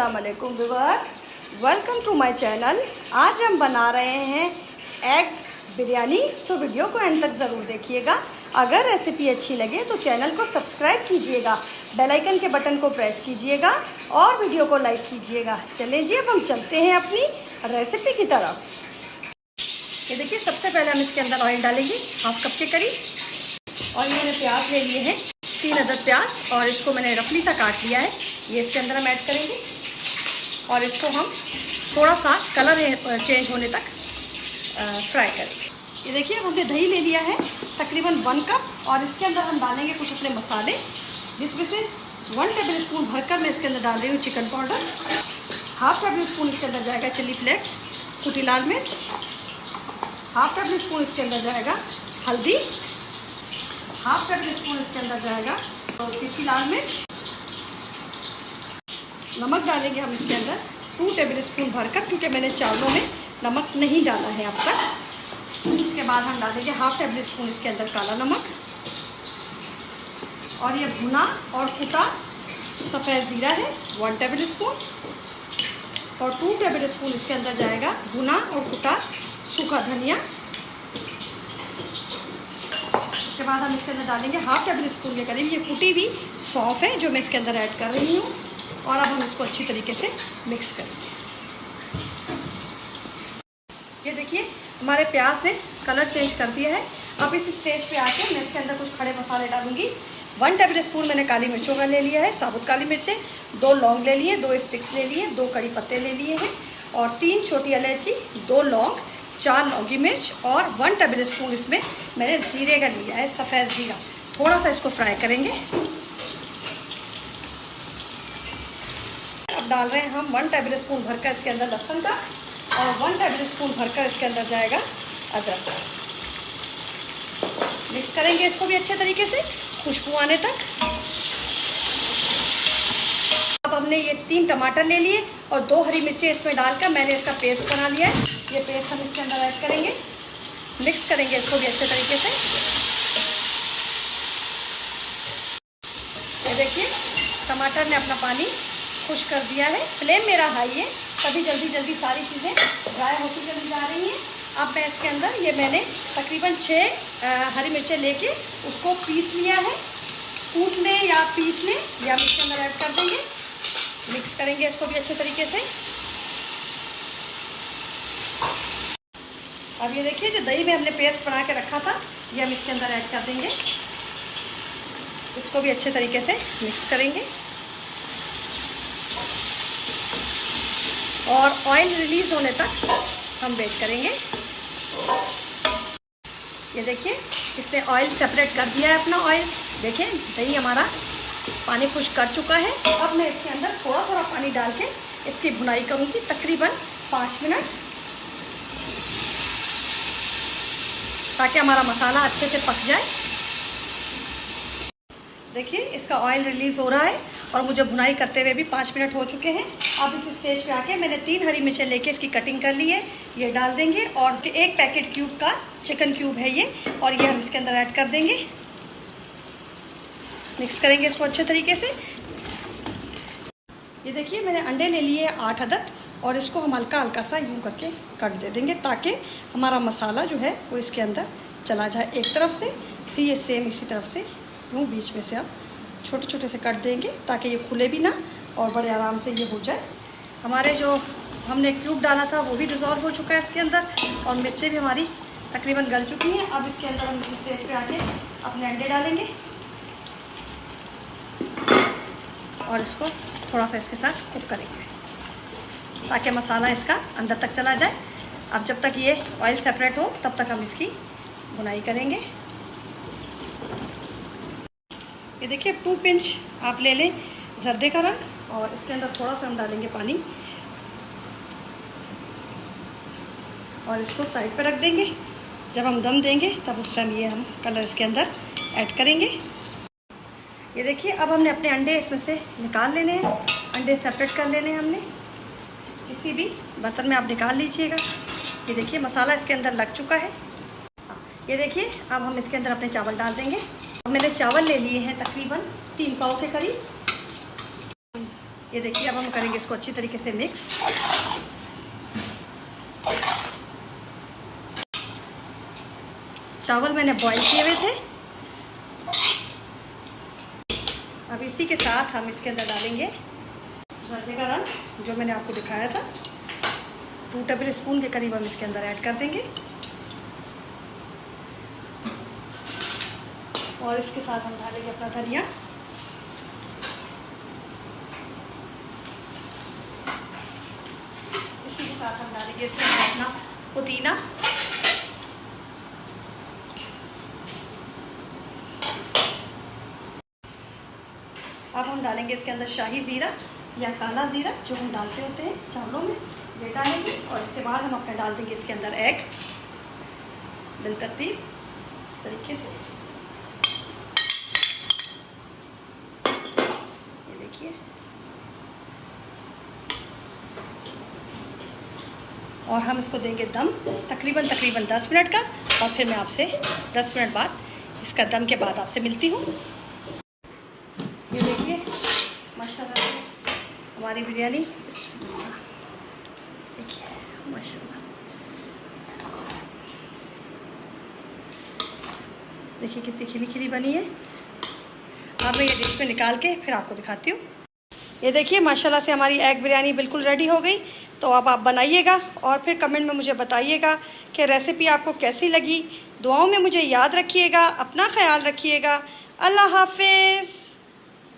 अस्सलामुअलैकुम viewers, welcome to my channel. आज हम बना रहे हैं एग बिरयानी, तो वीडियो को एंड तक ज़रूर देखिएगा। अगर रेसिपी अच्छी लगे तो चैनल को सब्सक्राइब कीजिएगा, बेल आइकन के बटन को प्रेस कीजिएगा और वीडियो को लाइक कीजिएगा। चलें जी, अब हम चलते हैं अपनी रेसिपी की तरफ। ये देखिए, सबसे पहले हम इसके अंदर ऑयल डालेंगे हाफ कप के करीब। और ये मैंने प्याज ले लिए हैं 3 अदद प्याज, और इसको मैंने रफली सा काट लिया है। ये इसके अंदर हम ऐड करेंगे और इसको हम थोड़ा सा कलर चेंज होने तक फ्राई करेंगे। ये देखिए, अब हमने दही ले लिया है तकरीबन 1 कप, और इसके अंदर हम डालेंगे कुछ अपने मसाले, जिसमें से 1 टेबल स्पून भरकर मैं इसके अंदर डाल रही हूँ chicken powder. Half table spoon इसके अंदर जाएगा चिली फ्लेक्स, कुटी लाल मिर्च। हाफ टेबल स्पून इसके अंदर जाएगा हल्दी। हाफ टेबल स्पून इसके अंदर जाएगा पिसी लाल मिर्च। नमक डालेंगे हम इसके अंदर 2 टेबल स्पून भरकर, क्योंकि मैंने चावलों में नमक नहीं डाला है अब तक। इसके बाद हम डालेंगे हाफ टेबल स्पून इसके अंदर काला नमक, और ये भुना और कुटा सफ़ेद ज़ीरा है 1 टेबल स्पून, और 2 टेबल स्पून इसके अंदर जाएगा भुना और कुटा सूखा धनिया। इसके बाद हम इसके अंदर डालेंगे हाफ टेबल स्पून के करीब ये कुटी हुई सौंफ है, जो मैं इसके अंदर ऐड कर रही हूँ। और अब हम इसको अच्छी तरीके से मिक्स करेंगे। ये देखिए, हमारे प्याज ने कलर चेंज कर दिया है। अब इस स्टेज पे आके मैं इसके अंदर कुछ खड़े मसाले डालूंगी। 1 टेबल स्पून मैंने काली मिर्चों का ले लिया है, साबुत काली मिर्चें, 2 लौंग ले लिए, 2 स्टिक्स ले लिए, 2 कड़ी पत्ते ले लिए हैं, और 3 छोटी इलायची, 2 लौंग, 4 लौंगी मिर्च, और 1 टेबल स्पून इसमें मैंने ज़ीरे का लिया है, सफ़ेद ज़ीरा। थोड़ा सा इसको फ्राई करेंगे। अब डाल रहे हैं हम 1 टेबल स्पून भरकर इसके अंदर लहसुन का, और 1 टेबल स्पून भरकर इसके अंदर जाएगा अदरक का। मिक्स करेंगे इसको भी अच्छे तरीके से खुशबू आने तक। अब हमने ये 3 टमाटर ले लिए और 2 हरी मिर्चें इसमें डालकर मैंने इसका पेस्ट बना लिया है। ये पेस्ट हम इसके अंदर ऐड करेंगे, मिक्स करेंगे इसको भी अच्छे तरीके से। ये देखिए, टमाटर ने अपना पानी खुश कर दिया है। फ्लेम मेरा हाई है, तभी जल्दी जल्दी सारी चीज़ें ड्राई होती चली जा रही हैं। अब मैं इसके अंदर ये मैंने तकरीबन 6 हरी मिर्चें लेके उसको पीस लिया है। कूट लें या पीस लें, या हम इसके अंदर ऐड कर देंगे। मिक्स करेंगे इसको भी अच्छे तरीके से। अब ये देखिए, जो दही में हमने पेस्ट बना के रखा था, ये हम इसके अंदर ऐड कर देंगे। इसको भी अच्छे तरीके से मिक्स करेंगे, और ऑयल रिलीज़ होने तक हम वेट करेंगे। ये देखिए, इसने ऑयल सेपरेट कर दिया है अपना ऑयल। देखिए, दही हमारा पानी खुश कर चुका है। अब मैं इसके अंदर थोड़ा थोड़ा पानी डाल के इसकी भुनाई करूँगी तकरीबन 5 मिनट, ताकि हमारा मसाला अच्छे से पक जाए। देखिए, इसका ऑयल रिलीज़ हो रहा है और मुझे भुनाई करते हुए भी 5 मिनट हो चुके हैं। अब इस स्टेज पे आके मैंने 3 हरी मिर्चें लेके इसकी कटिंग कर ली है, ये डाल देंगे। और 1 पैकेट क्यूब का चिकन क्यूब है ये, और ये हम इसके अंदर ऐड कर देंगे। मिक्स करेंगे इसको अच्छे तरीके से। ये देखिए, मैंने अंडे ले लिए 8 अदद, और इसको हम हल्का हल्का सा यूँ करके कट दे देंगे, ताकि हमारा मसाला जो है वो इसके अंदर चला जाए एक तरफ से। फिर ये सेम इसी तरफ से यूँ बीच में से आप छोटे छोटे से कट देंगे, ताकि ये खुले भी ना और बड़े आराम से ये हो जाए। हमारे जो हमने क्यूब डाला था वो भी डिज़ोल्व हो चुका है इसके अंदर, और मिर्चें भी हमारी तकरीबन गल चुकी हैं। अब इसके अंदर हम इस स्टेज पे आके अपने अंडे डालेंगे, और इसको थोड़ा सा इसके साथ कुक करेंगे, ताकि मसाला इसका अंदर तक चला जाए। अब जब तक ये ऑयल सेपरेट हो, तब तक हम इसकी भुनाई करेंगे। ये देखिए, 2 पिंच आप ले लें जर्दे का रंग, और इसके अंदर थोड़ा सा हम डालेंगे पानी, और इसको साइड पर रख देंगे। जब हम दम देंगे तब उस टाइम ये हम कलर इसके अंदर ऐड करेंगे। ये देखिए, अब हमने अपने अंडे इसमें से निकाल लेने हैं। अंडे सेपरेट कर लेने हैं हमने, किसी भी बर्तन में आप निकाल लीजिएगा। ये देखिए, मसाला इसके अंदर लग चुका है। ये देखिए, अब हम इसके अंदर अपने चावल डाल देंगे। मैंने चावल ले लिए हैं तकरीबन 3 पाव के करीब। ये देखिए, अब हम करेंगे इसको अच्छी तरीके से मिक्स। चावल मैंने बॉईल किए हुए थे। अब इसी के साथ हम इसके अंदर डालेंगे जर्दे का रंग जो मैंने आपको दिखाया था। 2 टेबल स्पून के करीब हम इसके अंदर ऐड कर देंगे। और इसके साथ हम डालेंगे अपना धनिया। इसी के साथ हम डालेंगे इसके अंदर अपना पुदीना। अब हम डालेंगे इसके अंदर शाही ज़ीरा या काला ज़ीरा जो हम डालते होते हैं चावलों में, ये डालेंगे। और इसके बाद हम अपने डाल देंगे इसके अंदर एग बिलतरतीब इस तरीके से। ये देखिए, और हम इसको देंगे दम तकरीबन 10 मिनट का। और फिर मैं आपसे 10 मिनट बाद इसका दम के बाद आपसे मिलती हूँ। ये देखिए माशाल्लाह हमारी बिरयानी, देखिए माशाल्लाह, देखिए कितनी खिली खिली बनी है। अब मैं ये डिश में निकाल के फिर आपको दिखाती हूँ। ये देखिए माशाल्लाह से हमारी एग बिरयानी बिल्कुल रेडी हो गई। तो अब आप बनाइएगा और फिर कमेंट में मुझे बताइएगा कि रेसिपी आपको कैसी लगी। दुआओं में मुझे याद रखिएगा, अपना ख्याल रखिएगा। अल्लाह हाफिज़।